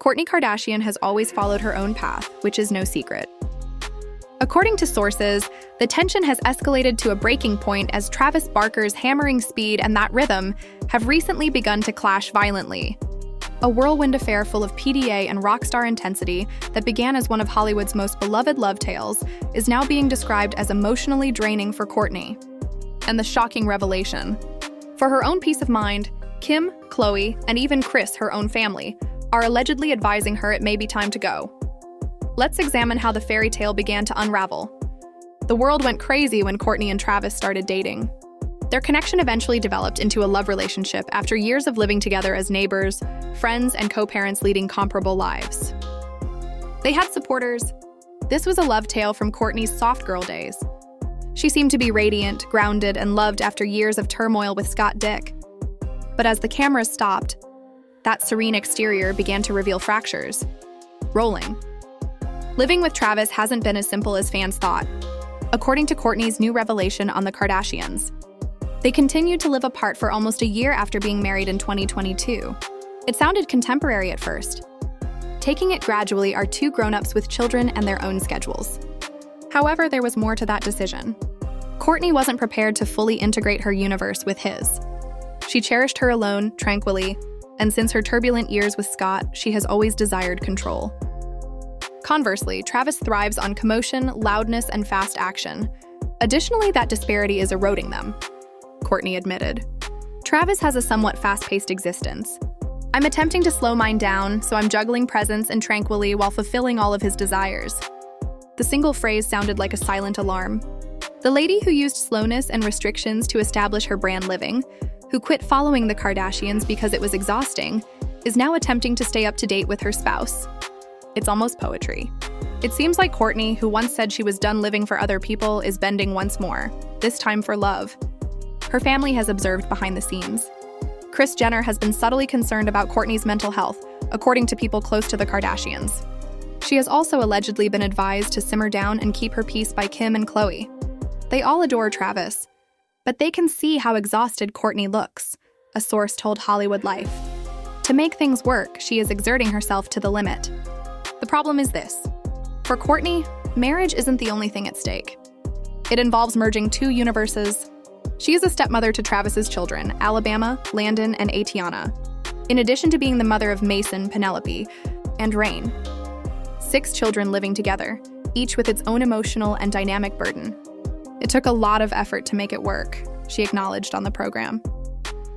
Kourtney Kardashian has always followed her own path, which is no secret. According to sources, the tension has escalated to a breaking point as Travis Barker's hammering speed and that rhythm have recently begun to clash violently. A whirlwind affair full of PDA and rockstar intensity that began as one of Hollywood's most beloved love tales is now being described as emotionally draining for Kourtney. And the shocking revelation. For her own peace of mind, Kim, Khloe, and even Kris, her own family, are allegedly advising her it may be time to go. Let's examine how the fairy tale began to unravel. The world went crazy when Kourtney and Travis started dating. Their connection eventually developed into a love relationship after years of living together as neighbors, friends, and co-parents leading comparable lives. They had supporters. This was a love tale from Kourtney's soft girl days. She seemed to be radiant, grounded, and loved after years of turmoil with Scott Dick. But as the cameras stopped, that serene exterior began to reveal fractures. Rolling. Living with Travis hasn't been as simple as fans thought, according to Kourtney's new revelation on the Kardashians. They continued to live apart for almost a year after being married in 2022. It sounded contemporary at first. Taking it gradually are two grown-ups with children and their own schedules. However, there was more to that decision. Kourtney wasn't prepared to fully integrate her universe with his. She cherished her alone, tranquilly, and since her turbulent years with Scott, she has always desired control. Conversely, Travis thrives on commotion, loudness, and fast action. Additionally, that disparity is eroding them, Kourtney admitted. Travis has a somewhat fast-paced existence. I'm attempting to slow mine down, so I'm juggling presence and tranquility while fulfilling all of his desires. The single phrase sounded like a silent alarm. The lady who used slowness and restrictions to establish her brand living, who quit following the Kardashians because it was exhausting, is now attempting to stay up to date with her spouse. It's almost poetry. It seems like Kourtney, who once said she was done living for other people, is bending once more, this time for love. Her family has observed behind the scenes. Kris Jenner has been subtly concerned about Kourtney's mental health, according to people close to the Kardashians. She has also allegedly been advised to simmer down and keep her peace by Kim and Khloe. They all adore Travis, but they can see how exhausted Kourtney looks, a source told Hollywood Life. To make things work, she is exerting herself to the limit. The problem is this. For Kourtney, marriage isn't the only thing at stake. It involves merging two universes. She is a stepmother to Travis's children, Alabama, Landon, and Atiana, in addition to being the mother of Mason, Penelope, and Rain. 6 children living together, each with its own emotional and dynamic burden. It took a lot of effort to make it work, she acknowledged on the program.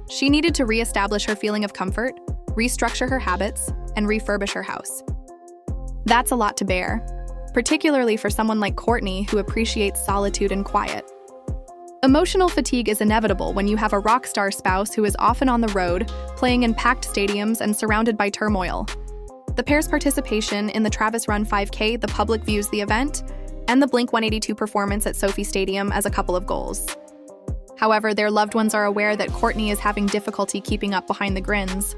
She needed to reestablish her feeling of comfort, restructure her habits, and refurbish her house. That's a lot to bear, particularly for someone like Kourtney who appreciates solitude and quiet. Emotional fatigue is inevitable when you have a rock star spouse who is often on the road, playing in packed stadiums and surrounded by turmoil. The pair's participation in the Travis Run 5K, the public views the event, and the Blink-182 performance at Sophie Stadium as a couple of goals. However, their loved ones are aware that Kourtney is having difficulty keeping up behind the grins.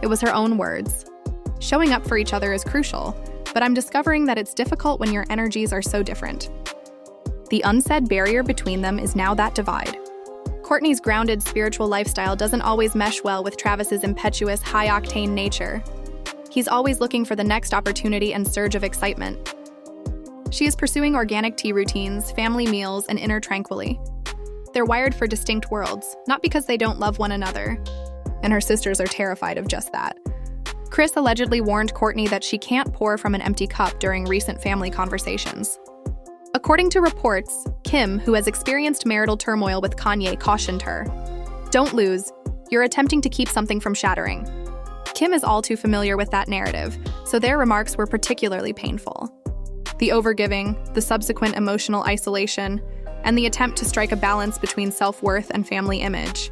It was her own words. Showing up for each other is crucial, but I'm discovering that it's difficult when your energies are so different. The unsaid barrier between them is now that divide. Kourtney's grounded spiritual lifestyle doesn't always mesh well with Travis's impetuous, high-octane nature. He's always looking for the next opportunity and surge of excitement. She is pursuing organic tea routines, family meals, and inner tranquility. They're wired for distinct worlds, not because they don't love one another. And her sisters are terrified of just that. Kris allegedly warned Kourtney that she can't pour from an empty cup during recent family conversations. According to reports, Kim, who has experienced marital turmoil with Kanye, cautioned her. Don't lose. You're attempting to keep something from shattering. Kim is all too familiar with that narrative, so their remarks were particularly painful. The overgiving, the subsequent emotional isolation, and the attempt to strike a balance between self-worth and family image.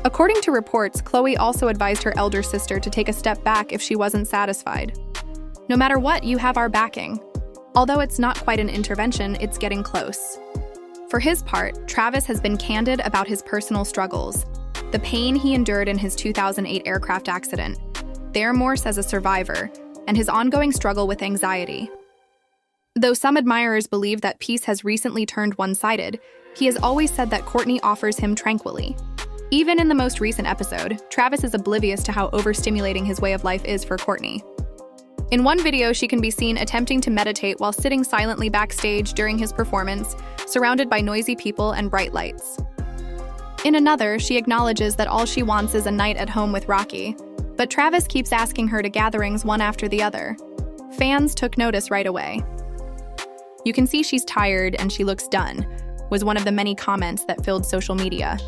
According to reports, Khloe also advised her elder sister to take a step back if she wasn't satisfied. No matter what, you have our backing. Although it's not quite an intervention, it's getting close. For his part, Travis has been candid about his personal struggles, the pain he endured in his 2008 aircraft accident, their remorse as a survivor, and his ongoing struggle with anxiety. Though some admirers believe that peace has recently turned one-sided, he has always said that Kourtney offers him tranquility. Even in the most recent episode, Travis is oblivious to how overstimulating his way of life is for Kourtney. In one video, she can be seen attempting to meditate while sitting silently backstage during his performance, surrounded by noisy people and bright lights. In another, she acknowledges that all she wants is a night at home with Rocky, but Travis keeps asking her to gatherings one after the other. Fans took notice right away. "You can see she's tired and she looks done," was one of the many comments that filled social media.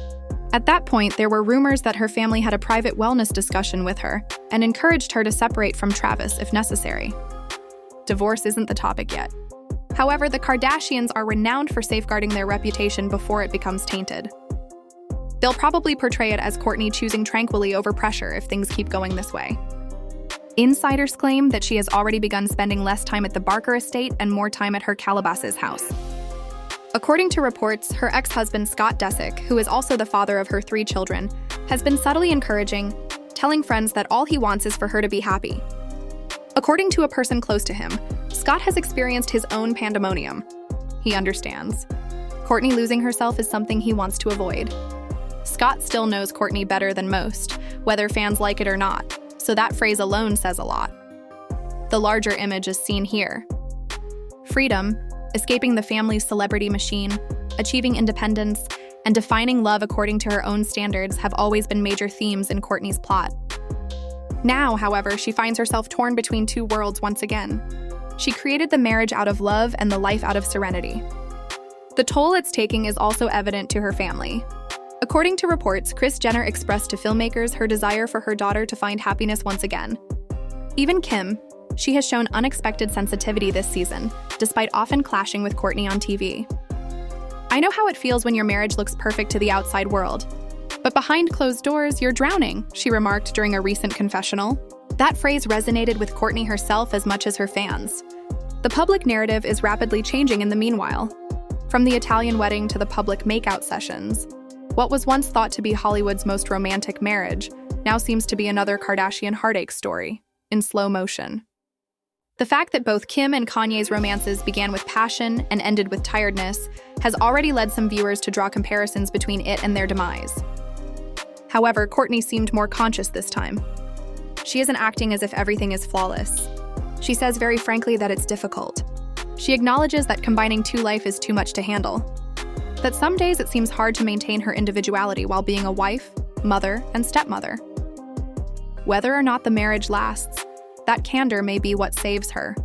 At that point, there were rumors that her family had a private wellness discussion with her and encouraged her to separate from Travis if necessary. Divorce isn't the topic yet. However, the Kardashians are renowned for safeguarding their reputation before it becomes tainted. They'll probably portray it as Kourtney choosing tranquilly over pressure if things keep going this way. Insiders claim that she has already begun spending less time at the Barker estate and more time at her Calabasas house. According to reports, her ex-husband Scott Disick, who is also the father of her 3 children, has been subtly encouraging, telling friends that all he wants is for her to be happy. According to a person close to him, Scott has experienced his own pandemonium. He understands. Kourtney losing herself is something he wants to avoid. Scott still knows Kourtney better than most, whether fans like it or not, so that phrase alone says a lot. The larger image is seen here. Freedom, escaping the family's celebrity machine, achieving independence, and defining love according to her own standards have always been major themes in Kourtney's plot. Now, however, she finds herself torn between 2 worlds once again. She created the marriage out of love and the life out of serenity. The toll it's taking is also evident to her family. According to reports, Kris Jenner expressed to filmmakers her desire for her daughter to find happiness once again. Even Kim, she has shown unexpected sensitivity this season, despite often clashing with Kourtney on TV. "I know how it feels when your marriage looks perfect to the outside world. But behind closed doors, you're drowning," she remarked during a recent confessional. That phrase resonated with Kourtney herself as much as her fans. The public narrative is rapidly changing in the meanwhile. From the Italian wedding to the public makeout sessions, what was once thought to be Hollywood's most romantic marriage now seems to be another Kardashian heartache story, in slow motion. The fact that both Kim and Kanye's romances began with passion and ended with tiredness has already led some viewers to draw comparisons between it and their demise. However, Kourtney seemed more conscious this time. She isn't acting as if everything is flawless. She says very frankly that it's difficult. She acknowledges that combining 2 lives is too much to handle. That some days it seems hard to maintain her individuality while being a wife, mother, and stepmother. Whether or not the marriage lasts, that candor may be what saves her.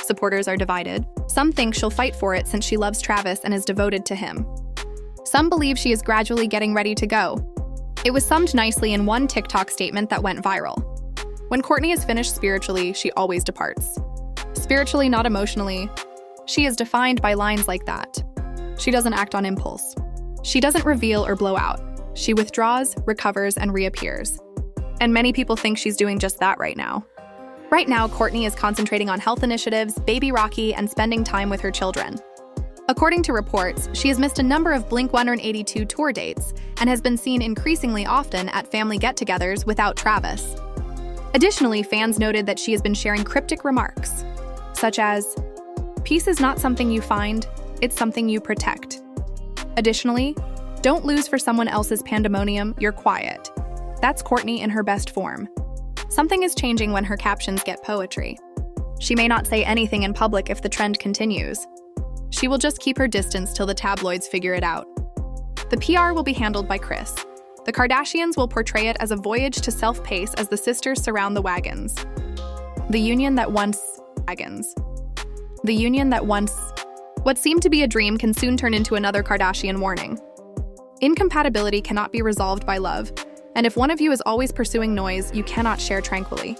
Supporters are divided. Some think she'll fight for it since she loves Travis and is devoted to him. Some believe she is gradually getting ready to go. It was summed nicely in one TikTok statement that went viral. "When Kourtney is finished spiritually, she always departs. Spiritually, not emotionally. She is defined by lines like that. She doesn't act on impulse. She doesn't reveal or blow out. She withdraws, recovers, and reappears." And many people think she's doing just that right now. Right now, Kourtney is concentrating on health initiatives, baby Rocky, and spending time with her children. According to reports, she has missed a number of Blink-182 tour dates and has been seen increasingly often at family get-togethers without Travis. Additionally, fans noted that she has been sharing cryptic remarks, such as, "Peace is not something you find, it's something you protect." Additionally, "Don't lose for someone else's pandemonium, you're quiet." That's Kourtney in her best form. Something is changing when her captions get poetry. She may not say anything in public if the trend continues. She will just keep her distance till the tabloids figure it out. The PR will be handled by Kris. The Kardashians will portray it as a voyage to self-pace as the sisters surround the wagons. The union that once... What seemed to be a dream can soon turn into another Kardashian warning. Incompatibility cannot be resolved by love, and if one of you is always pursuing noise, you cannot share tranquilly.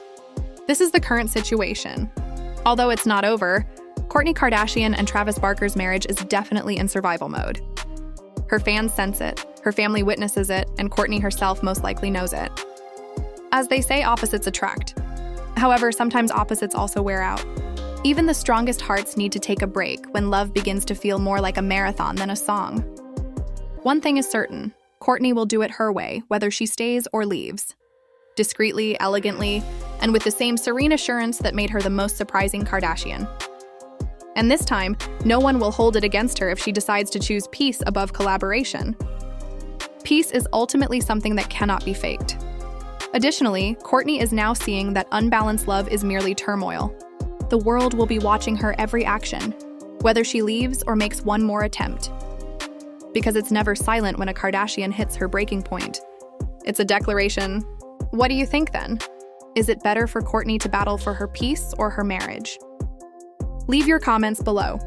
This is the current situation. Although it's not over, Kourtney Kardashian and Travis Barker's marriage is definitely in survival mode. Her fans sense it, her family witnesses it, and Kourtney herself most likely knows it. As they say, opposites attract. However, sometimes opposites also wear out. Even the strongest hearts need to take a break when love begins to feel more like a marathon than a song. One thing is certain, Kourtney will do it her way, whether she stays or leaves. Discreetly, elegantly, and with the same serene assurance that made her the most surprising Kardashian. And this time, no one will hold it against her if she decides to choose peace above collaboration. Peace is ultimately something that cannot be faked. Additionally, Kourtney is now seeing that unbalanced love is merely turmoil. The world will be watching her every action, whether she leaves or makes one more attempt. Because it's never silent when a Kardashian hits her breaking point. It's a declaration. What do you think then? Is it better for Kourtney to battle for her peace or her marriage? Leave your comments below.